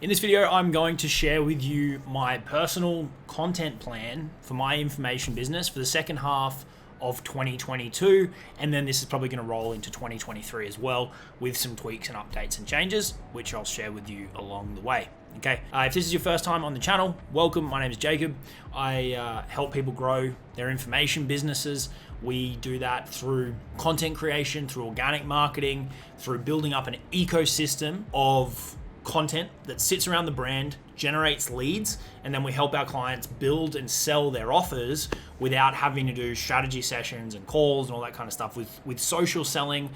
In this video, I'm going to share with you my personal content plan for my information business for the second half of 2022, and then this is probably going to roll into 2023 as well with some tweaks and updates and changes, which I'll share with you along the way. Okay, if this is your first time on the channel, welcome. My name is Jacob. I help people grow their information businesses. We do that through content creation, through organic marketing, through building up an ecosystem of content that sits around the brand, generates leads, and then we help our clients build and sell their offers without having to do strategy sessions and calls and all that kind of stuff with social selling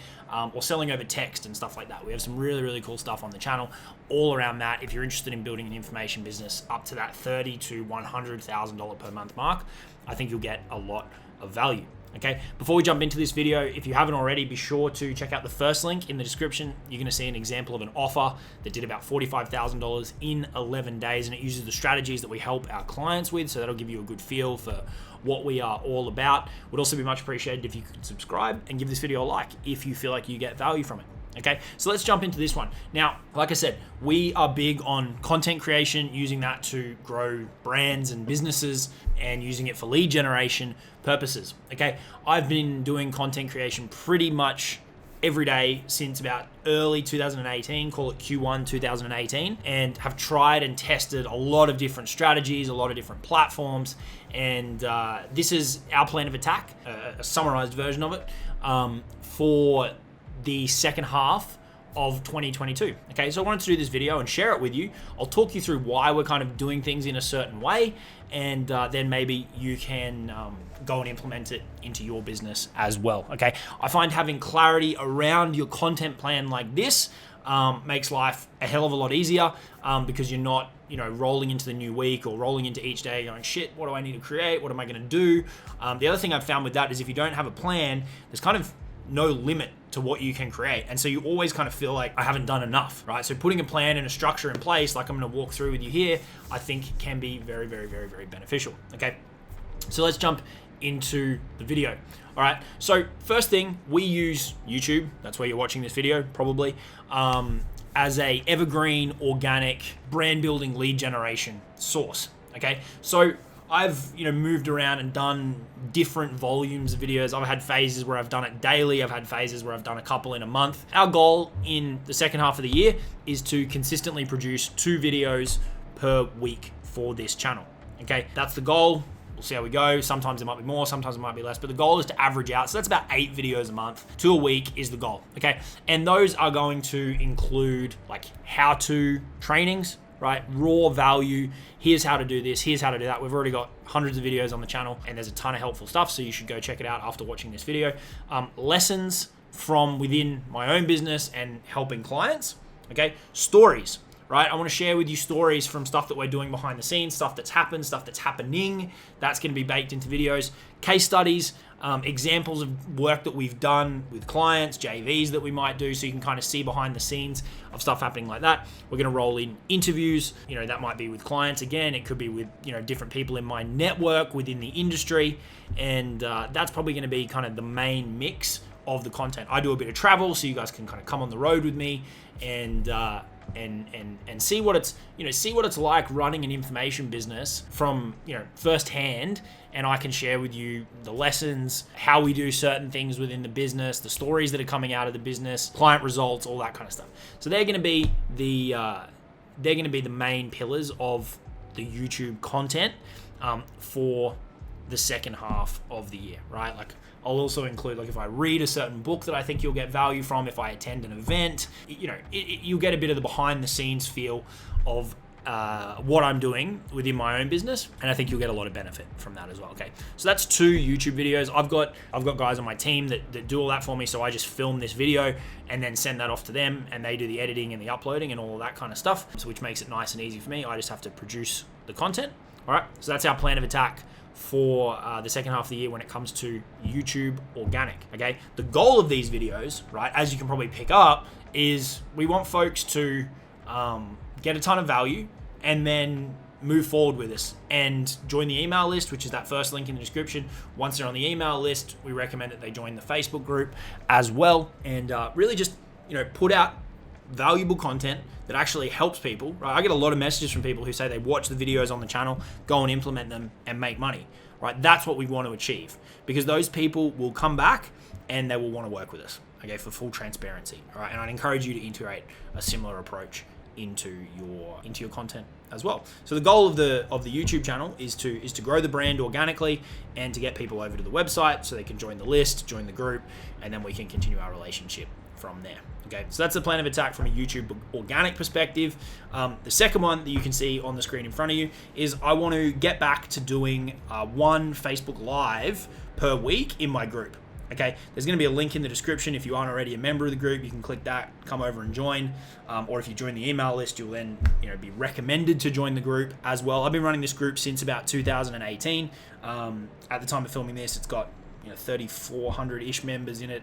or selling over text and stuff like that. We have some really cool stuff on the channel all around that. If you're interested in building an information business up to that $30,000 to $100,000 per month mark, I think you'll get a lot of value. Okay, before we jump into this video, if you haven't already, be sure to check out the first link in the description. You're going to see an example of an offer that did about $45,000 in 11 days, and it uses the strategies that we help our clients with, so that'll give you a good feel for what we are all about. Would also be much appreciated if you could subscribe and give this video a like if you feel like you get value from it. Okay, so let's jump into this one. Now, like I said, we are big on content creation, using that to grow brands and businesses and using it for lead generation purposes. Okay, I've been doing content creation pretty much every day since about early 2018, call it Q1 2018, and have tried and tested a lot of different strategies, a lot of different platforms, and this is our plan of attack, a summarized version of it for the second half of 2022. Okay, so I wanted to do this video and share it with you. I'll talk you through why we're kind of doing things in a certain way, and then maybe you can go and implement it into your business as well. Okay, I find having clarity around your content plan like this makes life a hell of a lot easier because you're not, rolling into the new week or rolling into each day going, shit, what do I need to create? What am I going to do? The other thing I've found with that is if you don't have a plan, there's kind of no limit to what you can create. And so you always kind of feel like I haven't done enough, right? So putting a plan and a structure in place, like I'm going to walk through with you here, I think can be very beneficial. Okay, so let's jump into the video. All right, so first thing, we use YouTube, that's where you're watching this video probably, as a evergreen organic brand building lead generation source. Okay, so I've moved around and done different volumes of videos. I've had phases where I've done it daily. I've had phases where I've done a couple in a month. Our goal in the second half of the year is to consistently produce 2 videos per week for this channel. Okay, that's the goal. We'll see how we go. Sometimes it might be more, sometimes it might be less, but the goal is to average out. So that's about 8 videos a month to a week is the goal. Okay, and those are going to include like how-to trainings, right? Raw value. Here's how to do this. Here's how to do that. We've already got hundreds of videos on the channel and there's a ton of helpful stuff. So you should go check it out after watching this video. Lessons from within my own business and helping clients. Okay. Stories, right? I want to share with you stories from stuff that we're doing behind the scenes, stuff that's happened, stuff that's happening. That's going to be baked into videos. Case studies, examples of work that we've done with clients, JVs that we might do, so you can kind of see behind the scenes of stuff happening like that. We're going to roll in interviews, that might be with clients again, it could be with different people in my network within the industry, and that's probably going to be kind of the main mix of the content. I do a bit of travel, so you guys can kind of come on the road with me and see what it's like running an information business from firsthand, and I can share with you the lessons, how we do certain things within the business, the stories that are coming out of the business, client results, all that kind of stuff. So they're going to be the main pillars of the YouTube content for the second half of the year, right? Like I'll also include, like if I read a certain book that I think you'll get value from, if I attend an event, you'll get a bit of the behind the scenes feel of what I'm doing within my own business, and I think you'll get a lot of benefit from that as well. Okay, so that's 2 YouTube videos. I've got guys on my team that do all that for me, so I just film this video and then send that off to them, and they do the editing and the uploading and all of that kind of stuff, so which makes it nice and easy for me. I just have to produce the content. All right, so that's our plan of attack for the second half of the year when it comes to YouTube organic. Okay, the goal of these videos, right, as you can probably pick up, is we want folks to get a ton of value and then move forward with us and join the email list, which is that first link in the description. Once they're on the email list, we recommend that they join the Facebook group as well, and really just put out valuable content that actually helps people, right? I get a lot of messages from people who say they watch the videos on the channel, go and implement them and make money, right? That's what we want to achieve, because those people will come back and they will want to work with us, okay, for full transparency, all right? And I'd encourage you to integrate a similar approach into your content as well. So the goal of the YouTube channel is to grow the brand organically and to get people over to the website so they can join the list, join the group, and then we can continue our relationship from there. Okay, so that's the plan of attack from a YouTube organic perspective. The second one that you can see on the screen in front of you is I want to get back to doing one Facebook Live per week in my group. Okay, there's going to be a link in the description. If you aren't already a member of the group, you can click that, come over and join. Or if you join the email list, you'll then be recommended to join the group as well. I've been running this group since about 2018. At the time of filming this, it's got 3,400-ish members in it.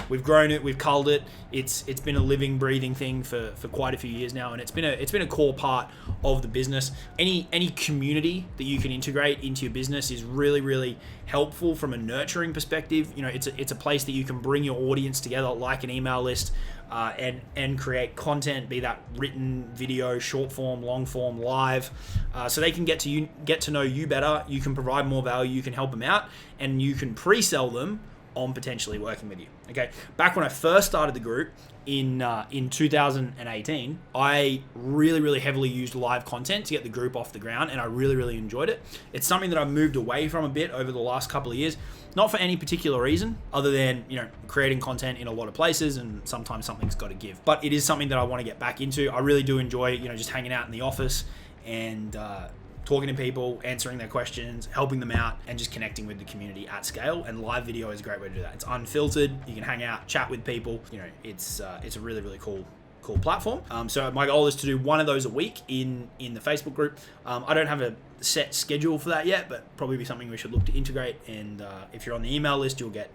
We've grown it, we've culled it. It's been a living, breathing thing for quite a few years now, and it's been a core part of the business. Any community that you can integrate into your business is really, really helpful from a nurturing perspective. It's a place that you can bring your audience together, like an email list, and create content, be that written, video, short form, long form, live, so they can get to know you better. You can provide more value, you can help them out, and you can pre-sell them on potentially working with you. Okay, back when I first started the group in 2018, I really, really heavily used live content to get the group off the ground, and I really, really enjoyed it. It's something that I've moved away from a bit over the last couple of years, not for any particular reason other than creating content in a lot of places, and sometimes something's got to give. But it is something that I want to get back into. I really do enjoy just hanging out in the office and talking to people, answering their questions, helping them out, and just connecting with the community at scale. And live video is a great way to do that. It's unfiltered. You can hang out, chat with people. It's a really, really cool platform. So my goal is to do one of those a week in the Facebook group. I don't have a set schedule for that yet, but probably be something we should look to integrate. And if you're on the email list, you'll get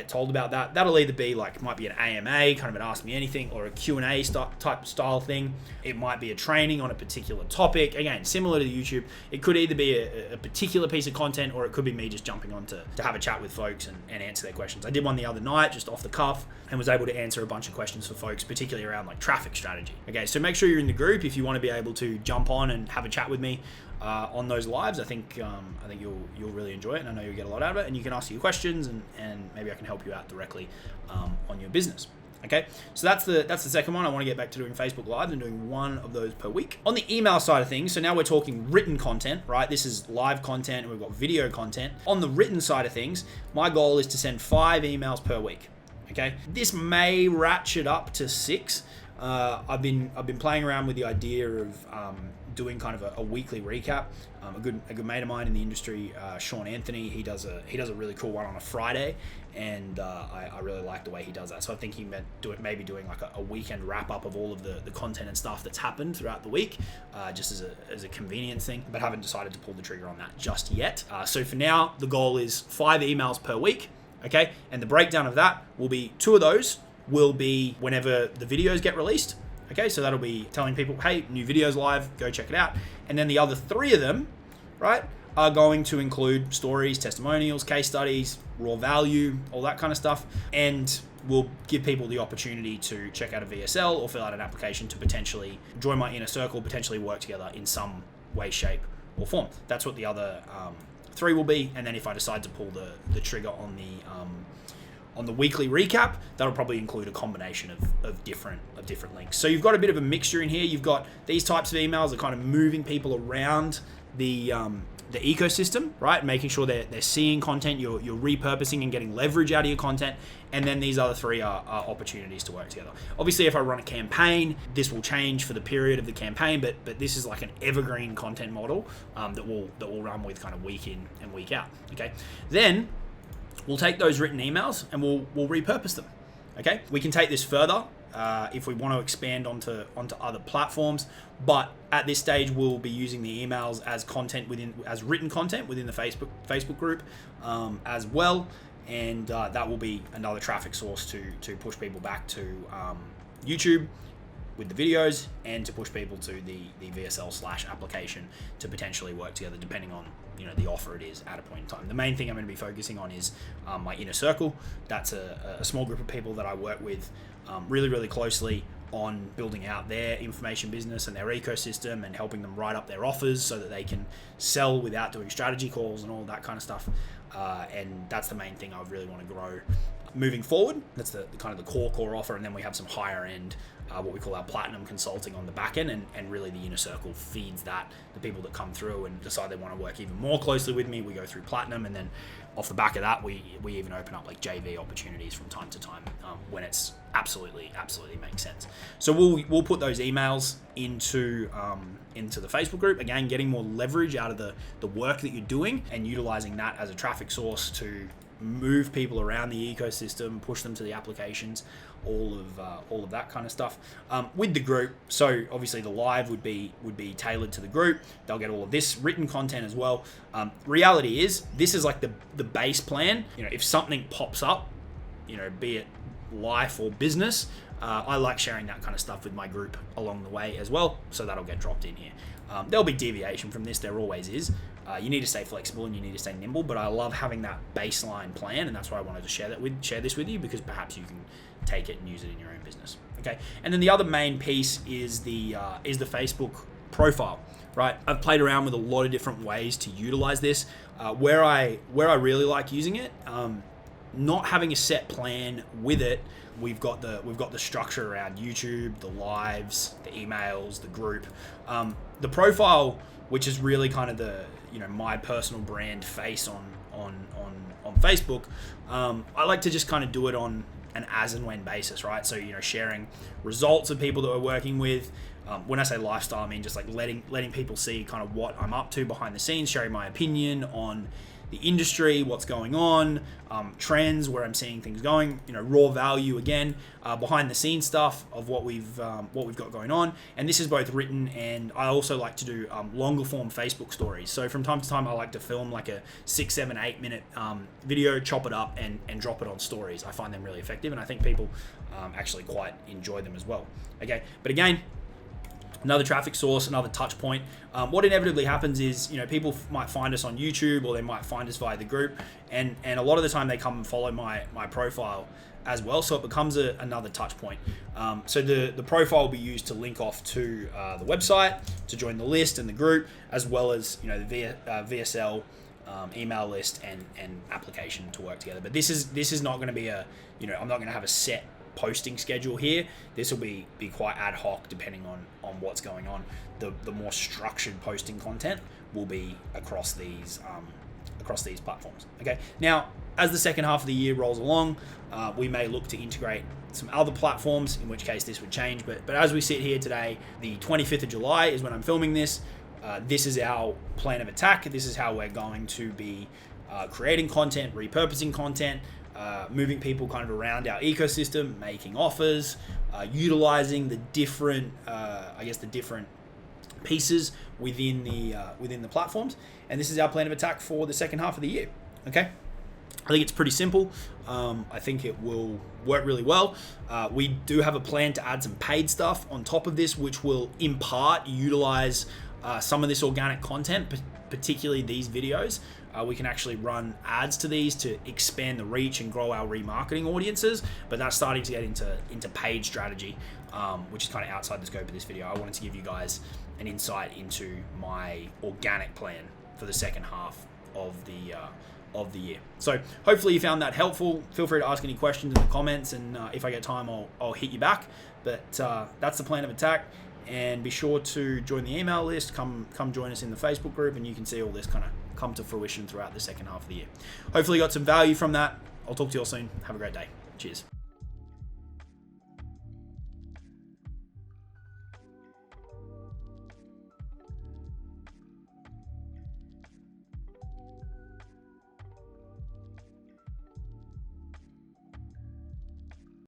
told about that. That'll either be might be an AMA, kind of an Ask Me Anything, or a Q&A type style thing. It might be a training on a particular topic. Again, similar to YouTube, it could either be a particular piece of content, or it could be me just jumping on to have a chat with folks and answer their questions. I did one the other night just off the cuff and was able to answer a bunch of questions for folks, particularly around traffic strategy. Okay, so make sure you're in the group if you want to be able to jump on and have a chat with me on those lives. I think you'll really enjoy it, and I know you'll get a lot out of it, and you can ask your questions, and maybe I can help you out directly on your business. Okay, so that's the second one. I want to get back to doing Facebook Live and doing one of those per week. On the email side of things, so now we're talking written content, right? This is live content, and we've got video content. On the written side of things, my goal is to send 5 emails per week. Okay, this may ratchet up to 6. I've been playing around with the idea of doing kind of a weekly recap. A good mate of mine in the industry, Sean Anthony, he does a really cool one on a Friday, and I really like the way he does that. So I think he meant maybe doing a weekend wrap up of all of the content and stuff that's happened throughout the week, just as a convenience thing. But haven't decided to pull the trigger on that just yet. So for now, the goal is 5 emails per week. Okay, and the breakdown of that will be 2 of those will be whenever the videos get released. Okay, so that'll be telling people, hey, new video's live, go check it out. And then the other 3 of them, right, are going to include stories, testimonials, case studies, raw value, all that kind of stuff. And we'll give people the opportunity to check out a VSL or fill out an application to potentially join my inner circle, potentially work together in some way, shape, or form. That's what the other 3 will be. And then if I decide to pull the trigger on the weekly recap, that'll probably include a combination of different links. So you've got a bit of a mixture in here. You've got these types of emails that kind of moving people around the ecosystem, right? Making sure they're seeing content, you're repurposing and getting leverage out of your content. And then these other 3 are opportunities to work together. Obviously, if I run a campaign, this will change for the period of the campaign, but this is like an evergreen content model that will run with kind of week in and week out. Okay, then we'll take those written emails and we'll repurpose them. Okay, we can take this further if we want to expand onto other platforms, but at this stage we'll be using the emails as written content within the Facebook group as well, and that will be another traffic source to push people back to YouTube with the videos, and to push people to the VSL / application to potentially work together, depending on the offer it is at a point in time. The main thing I'm going to be focusing on is my inner circle. That's a small group of people that I work with really, really closely on building out their information business and their ecosystem and helping them write up their offers so that they can sell without doing strategy calls and all that kind of stuff. And that's the main thing I really want to grow moving forward. That's the kind of the core offer. And then we have some higher end, what we call our platinum consulting on the back end, and really the inner circle feeds that. The people that come through and decide they want to work even more closely with me, we go through platinum, and then off the back of that, we even open up like JV opportunities from time to time when it's absolutely makes sense. So we'll put those emails into the Facebook group. Again, getting more leverage out of the work that you're doing and utilizing that as a traffic source to move people around the ecosystem, push them to the applications, all of that kind of stuff with the group. So obviously the live would be tailored to the group. They'll get all of this written content as well. Reality is this is like the base plan. If something pops up, be it life or business, I like sharing that kind of stuff with my group along the way as well. So that'll get dropped in here. There'll be deviation from this. There always is. You need to stay flexible and you need to stay nimble, but I love having that baseline plan, and that's why I wanted to share this with you, because perhaps you can take it and use it in your own business. Okay, and then the other main piece is the Facebook profile. Right, I've played around with a lot of different ways to utilize this. Where I really like using it, not having a set plan with it. We've got the structure around YouTube, the lives, the emails, the group, the profile, which is really kind of the my personal brand face on Facebook. I like to just kind of do it on an as and when basis, right? So sharing results of people that we're working with. When I say lifestyle, I mean just like letting people see kind of what I'm up to behind the scenes, sharing my opinion on the industry, what's going on, trends, where I'm seeing things going, raw value again, behind the scenes stuff of what we've got going on. And this is both written, and I also like to do longer form Facebook stories. So from time to time, I like to film like a 6, 7, 8 minute video, chop it up and drop it on stories. I find them really effective, and I think people actually quite enjoy them as well. Okay, but again, another traffic source, another touch point. What inevitably happens is, people might find us on YouTube, or they might find us via the group, and a lot of the time they come and follow my profile as well. So it becomes another touch point. So the profile will be used to link off to the website, to join the list and the group, as well as the VSL email list and application to work together. But this is not going to be I'm not going to have a set posting schedule here. This will be quite ad hoc depending on what's going on. The more structured posting content will be across these platforms. Okay. Now, as the second half of the year rolls along, we may look to integrate some other platforms, in which case this would change. But as we sit here today, the 25th of July is when I'm filming this. This is our plan of attack. This is how we're going to be creating content, repurposing content, moving people kind of around our ecosystem, making offers, utilizing the different pieces within the platforms. And this is our plan of attack for the second half of the year. Okay, I think it's pretty simple. I think it will work really well. We do have a plan to add some paid stuff on top of this, which will in part utilize some of this organic content, particularly these videos. We can actually run ads to these to expand the reach and grow our remarketing audiences, but that's starting to get into paid strategy, which is kind of outside the scope of this video. I wanted to give you guys an insight into my organic plan for the second half of the year. So hopefully you found that helpful. Feel free to ask any questions in the comments, and if I get time, I'll hit you back. But that's the plan of attack. And be sure to join the email list. Come join us in the Facebook group, and you can see all this kind of come to fruition throughout the second half of the year. Hopefully you got some value from that. I'll talk to you all soon. Have a great day. Cheers.